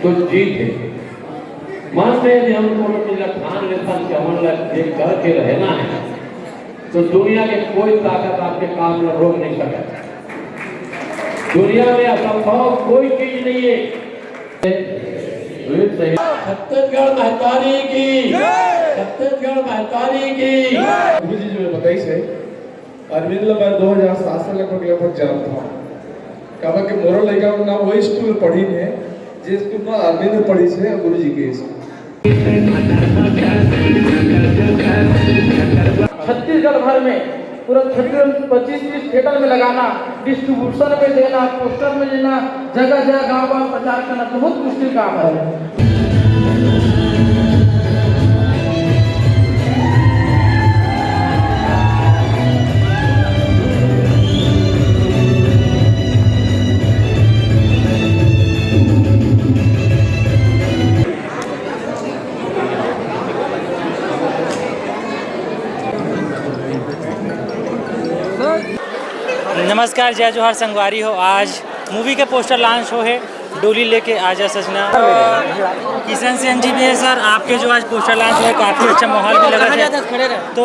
तो जीत है मन में यदि हम ठान लेता कि हमारा एक करके रहना है तो दुनिया के कोई ताकत आपके काम में रोक नहीं सके। दुनिया में असंभव कोई चीज नहीं है। छत्तीसगढ़ महतारी की, छत्तीसगढ़ महतारी की। गुरु जी जो बताई से अरविंद मैं 2007 से लगभग जानता हूँ। कहा कि मोरो लड़का ना वही स्कूल पढ़ी ने जिस स्कूल में अरविंद पढ़ी से गुरु जी के छत्तीसगढ़ भर में पूरा 25-30 थिएटर में लगाना, डिस्ट्रीब्यूशन में देना, पोस्टर में देना, जगह जगह गाँव प्रचार करना बहुत मुश्किल काम है। नमस्कार, जय जोहार संगवारी हो। आज मूवी के पोस्टर लॉन्च हो है, डोली लेके आजा सजना। किशन सेन जी भी है सर, आपके जो आज पोस्टर लॉन्च हुआ है काफ़ी अच्छा माहौल भी लगा है। तो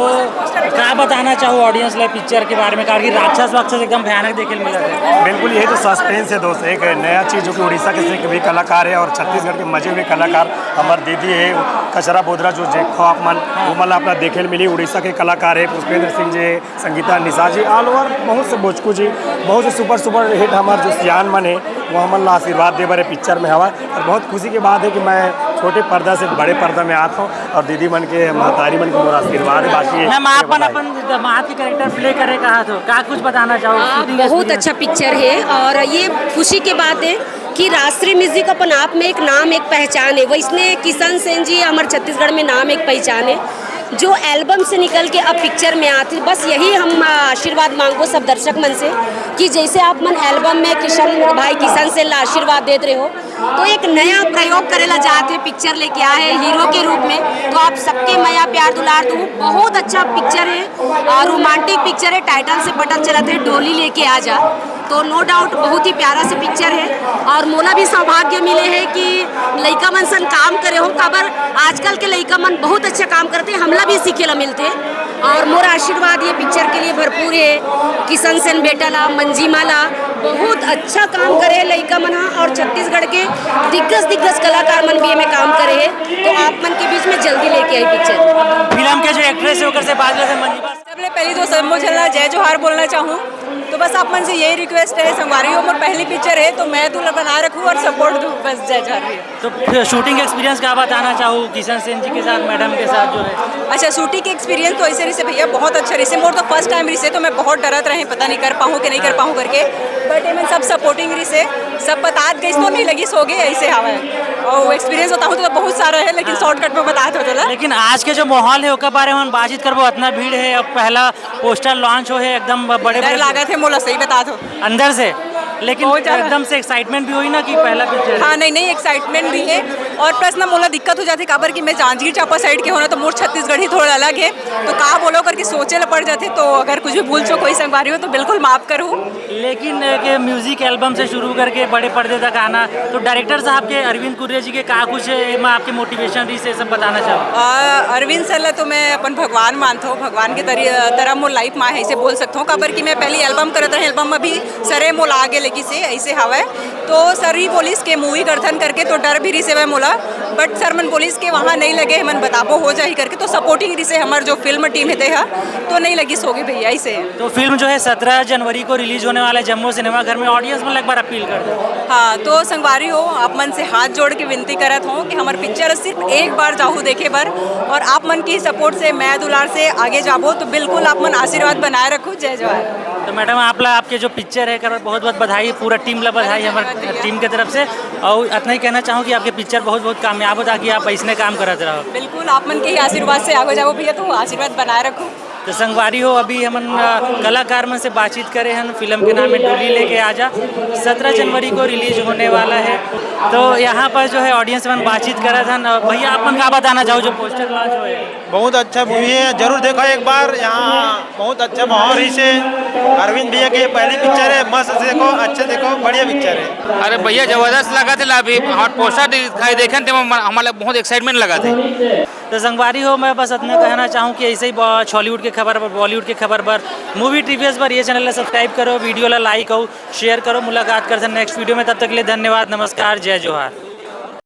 क्या बताना चाहो ऑडियंस लाइव पिक्चर के बारे में, कारण कि राक्षस वाक्षस एकदम भयानक देखे मिला है। बिल्कुल, यही तो सस्पेंस है दोस्त। एक नया चीज़ जो कि उड़ीसा के से भी कलाकार है और छत्तीसगढ़ के मजे हुए कलाकार हमारे दीदी है कचरा बोधरा जो देखो आप मन वो मतलब अपना देखे मिली। उड़ीसा के कलाकार है पुष्पेंद्र सिंह जी, संगीता निशा जी, ऑल ओवर बहुत से भोजकू जी, बहुत से सुपर हिट हमारे जो सियान मन है वो हमारा आशीर्वाद दे बड़े पिक्चर में हवा। और बहुत खुशी की बात है कि मैं छोटे पर्दा से बड़े पर्दा में आता हूँ और दीदी मन के महतारी मन के मोर आशीर्वाद है। बाकी मैम अपन माँ की कैरेक्टर प्ले करे कहा तो क्या कुछ बताना चाहो? बहुत अच्छा पिक्चर है और ये खुशी की बात है कि राष्ट्रीय म्यूजिक अपन आप में एक नाम, एक पहचान है। वैसने किशन सेन जी हमारे छत्तीसगढ़ में नाम, एक पहचान है जो एल्बम से निकल के अब पिक्चर में आते। बस यही हम आशीर्वाद मांगो सब दर्शक मन से कि जैसे आप मन एल्बम में किशन से आशीर्वाद देते रहे हो तो एक नया प्रयोग करेला जाते पिक्चर लेके आए हीरो के रूप में। तो आप सबके मया प्यार दुलार दो। बहुत अच्छा पिक्चर है और रोमांटिक पिक्चर है। टाइटल से पता चला थे डोली लेके आ जा, तो नो डाउट बहुत ही प्यारा से पिक्चर है। और मोला भी सौभाग्य मिले है कि लइका मन सन काम करे हो काबर आजकल के लइका मन बहुत अच्छा काम करते, हमला भी सीखे ला मिलते। और मोर आशीर्वाद ये पिक्चर के लिए भरपूर है। किशन सेन बेटा ला, मंजीमा ला बहुत अच्छा काम करे लइका मन और छत्तीसगढ़ के दिग्गज कलाकार मन भी में काम करे है। तो आप मन के बीच में जल्दी लेके आई पिक्चर। फिल्म के जो एक्ट्रेस है ओकर से बात करते मंजीमा सबले पहली तो सबको चलना जय जोहार बोलना चाहूँ। तो बस आप मन से यही रिक्वेस्ट है, संगवारी और पहली पिक्चर है तो मैं दूल्हा बना रखूँ और सपोर्ट दूँ, बस जय जोहार। तो शूटिंग एक्सपीरियंस क्या बताना चाहूँ किशन सेन जी के साथ, मैडम के साथ जो है? अच्छा, शूटिंग के एक्सपीरियंस तो ऐसे रही भैया बहुत अच्छा रही। मोर तो फर्स्ट टाइम रही तो मैं बहुत डरत रहे, पता नहीं कर पाऊँ कि नहीं कर पाऊँ करके। बट मैं सब सपोर्टिंग रही से सब बता गई तो नहीं लगी सो गए ऐसे हवा है। और एक्सपीरियंस होता हूँ तो बहुत सारा है लेकिन शॉर्टकट में बता दो चला। लेकिन आज के जो माहौल है उसके बारे में बातचीत करबो, इतना भीड़ है, अब पहला पोस्टर लॉन्च हो है एकदम बड़े लागत है मोला, सही बता दो अंदर से, लेकिन एकदम से एक्साइटमेंट भी हुई ना कि पहला पिक्चर। हाँ नहीं एक्साइटमेंट भी है और प्लस ना मोला दिक्कत हो जाती काबर कि मैं जांजगीर चांपा साइड के होना तो मोर छत्तीसगढ़ ही थोड़ा अलग है तो कहा बोलो करके सोचे ला पड़ जाते। तो अगर कुछ भी भूल चो कोई संगवारी हो तो बिल्कुल माफ करूँ। लेकिन म्यूजिक एल्बम से शुरू करके बड़े पर्दे तक आना, तो डायरेक्टर साहब के अरविंद कुर्रे जी के कहा कुछ मैं आपके मोटिवेशन रही से सब बताना चाहूँ? अरविंद सर तो मैं अपन भगवान मानता हूँ, भगवान के तरह मोर लाइफ में ऐसे बोल सकता हूँ काबर कि मैं पहली एल्बम करत रहे, एल्बम में भी सरे मोल आगे लगी से ऐसे हवा है। तो सर ही पुलिस के मूवी करथन करके तो डर भी रही से वह मोला, बट सर मन पुलिस के वहाँ नहीं लगे, मन बताबो हो जाए करके तो सपोर्टिंग रही से हमारे जो फिल्म टीम है तो नहीं लगी सोगे भैया ऐसे। तो फिल्म जो है 17 जनवरी को रिलीज होने वाला है जम्मू सिनेमा घर में, ऑडियंस में एक बार अपील कर दो। हाँ, तो संगवारी हो आप मन से हाथ जोड़ के विनती करत हूँ कि हमारे पिक्चर सिर्फ एक बार जाहू देखे बर और आप मन की सपोर्ट से मैं दुलार से आगे जाबो तो बिल्कुल आप मन आशीर्वाद बनाए रखो। जय जवाहर। तो मैडम आपके जो पिक्चर है कर बहुत बहुत बधाई, पूरा टीम ला बधाई हमारे टीम के तरफ से। और इतना ही कहना चाहूँ कि आपके पिक्चर बहुत बहुत कामयाब हो ताकि आप ऐसे काम करते रहो। बिल्कुल आप मन के ही आशीर्वाद से आगे जाओ भैया, तो आशीर्वाद बनाए रखो। तो संगवारी हो अभी हम कलाकार में से बातचीत करे हैं। फिल्म के नाम है डोली लेके आजा, 17 जनवरी को रिलीज होने वाला है। तो यहाँ पर जो है ऑडियंस में बातचीत करा था। भैया अपन क्या बताना चाहो जो पोस्टर लॉन्च हो है? बहुत अच्छा मूवी है, जरूर देखो एक बार। यहाँ बहुत अच्छा माहौल ही से अरविंद भैया की पहली पिक्चर है, मस्त देखो, अच्छा देखो, बढ़िया पिक्चर है। अरे भैया जबरदस्त लगा थे, अभी पोस्टर दिखाई देखे थे हमारे बहुत एक्साइटमेंट लगा थे। तो संगवारी हो मैं बस इतना कहना चाहूँ कि ऐसे ही हॉलीवुड के खबर पर, बॉलीवुड के खबर पर, मूवी टीवीएस पर ये चैनल सब्सक्राइब करो, वीडियो ला लाइक हो, शेयर करो। मुलाकात करते हैं नेक्स्ट वीडियो में, तब तक के लिए धन्यवाद, नमस्कार, जय जोहार।